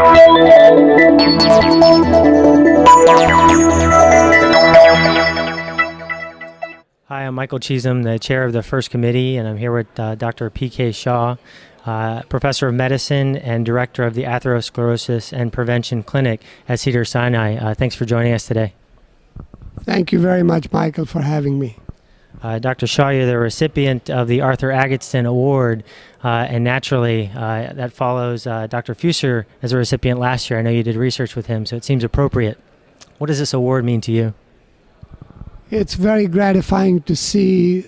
Hi, I'm Michael Cheezum, the chair of the FiRST committee, and I'm here with Dr. P.K. Shah, professor of medicine and director of the Atherosclerosis and Prevention Clinic at Cedars-Sinai. Thanks for joining us today. Thank you very much, Michael, for having me. Dr. Shah, you're the recipient of the Arthur Agatston Award, and naturally that follows Dr. Fusser as a recipient last year. I know you did research with him, so it seems appropriate. What does this award mean to you? It's very gratifying to see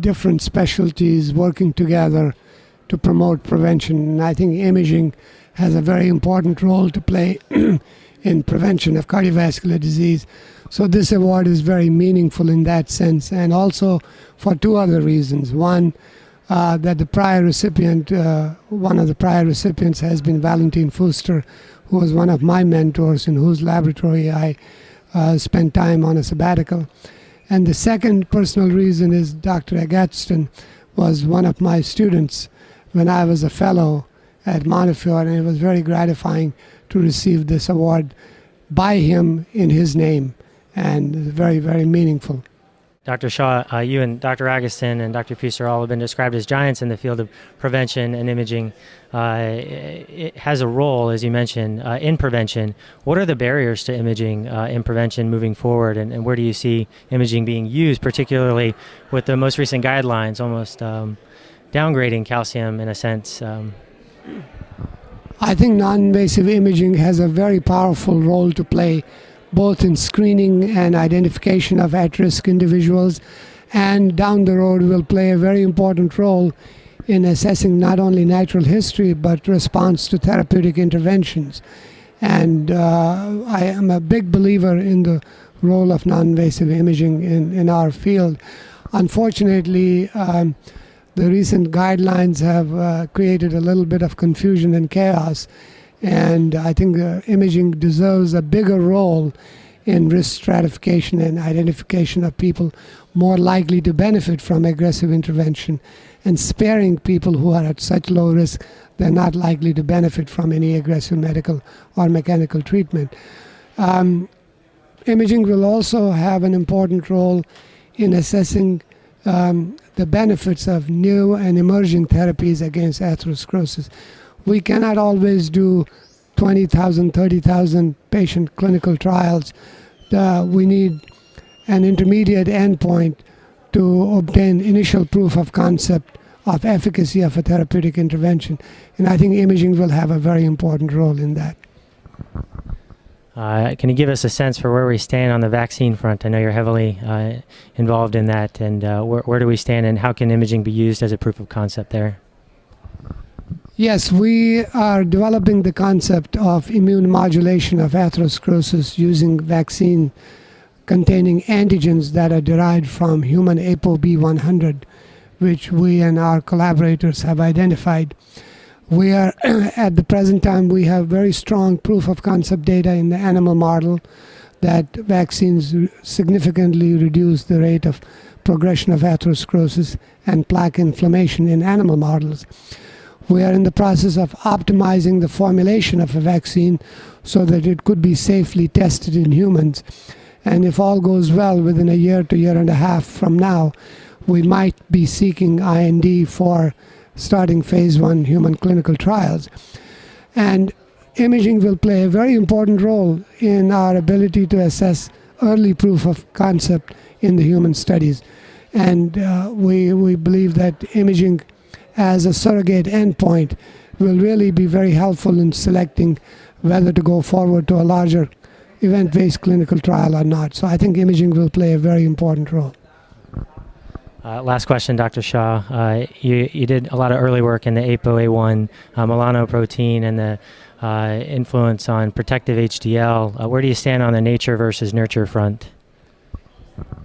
different specialties working together to promote prevention. And I think imaging has a very important role to play in prevention of cardiovascular disease. So this award is very meaningful in that sense, and also for two other reasons. One, that the prior recipient, one of the prior recipients has been Valentin Fuster, who was one of my mentors in whose laboratory I spent time on a sabbatical. And the second personal reason is Dr. Agatston was one of my students when I was a fellow at Montefiore, and it was very gratifying to receive this award by him in his name, and very, very meaningful. Dr. Shah, you and Dr. Agatston and Dr. Fusser all have been described as giants in the field of prevention and imaging. It has a role, as you mentioned, in prevention. What are the barriers to imaging in prevention moving forward, and where do you see imaging being used, particularly with the most recent guidelines almost downgrading calcium in a sense? I think non-invasive imaging has a very powerful role to play, both in screening and identification of at-risk individuals, and down the road will play a very important role in assessing not only natural history but response to therapeutic interventions. And I am a big believer in the role of non-invasive imaging in our field. Unfortunately, the recent guidelines have created a little bit of confusion and chaos, and I think imaging deserves a bigger role in risk stratification and identification of people more likely to benefit from aggressive intervention, and sparing people who are at such low risk they're not likely to benefit from any aggressive medical or mechanical treatment. Imaging will also have an important role in assessing the benefits of new and emerging therapies against atherosclerosis. We cannot always do 20,000, 30,000 patient clinical trials. We need an intermediate endpoint to obtain initial proof of concept of efficacy of a therapeutic intervention. And I think imaging will have a very important role in that. Can you give us a sense for where we stand on the vaccine front? I know you're heavily involved in that, and where do we stand, and how can imaging be used as a proof of concept there? Yes, we are developing the concept of immune modulation of atherosclerosis using vaccine containing antigens that are derived from human ApoB100, which we and our collaborators have identified. We are, at the present time, we have very strong proof of concept data in the animal model that vaccines significantly reduce the rate of progression of atherosclerosis and plaque inflammation in animal models. We are in the process of optimizing the formulation of a vaccine so that it could be safely tested in humans. And if all goes well, within a year to year and a half from now, we might be seeking IND for starting phase 1 human clinical trials. And imaging will play a very important role in our ability to assess early proof of concept in the human studies. And we believe that imaging as a surrogate endpoint will really be very helpful in selecting whether to go forward to a larger event-based clinical trial or not. So I think imaging will play a very important role. Last question, Dr. Shah. You did a lot of early work in the ApoA1 melanoprotein and the influence on protective HDL. Where do you stand on the nature versus nurture front?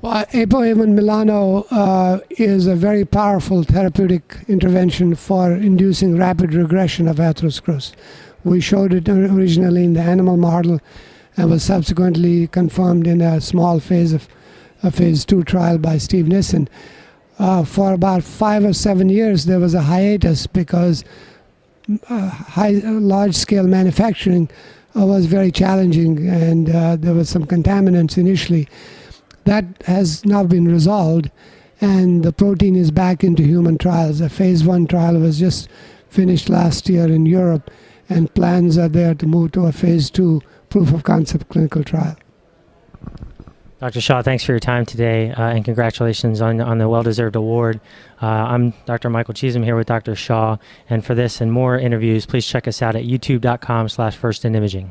Well, ApoA1 melano is a very powerful therapeutic intervention for inducing rapid regression of atherosclerosis. We showed it originally in the animal model and was subsequently confirmed in a small phase of a phase 2 trial by Steve Nissen. For about 5 or 7 years, there was a hiatus because large-scale manufacturing was very challenging, and there were some contaminants initially. That has now been resolved, and the protein is back into human trials. A phase 1 trial was just finished last year in Europe, and plans are there to move to a phase 2 proof of concept clinical trial. Dr. Shah, thanks for your time today, and congratulations on the well-deserved award. I'm Dr. Michael Cheezum here with Dr. Shah, and for this and more interviews, please check us out at youtube.com/firstinimaging.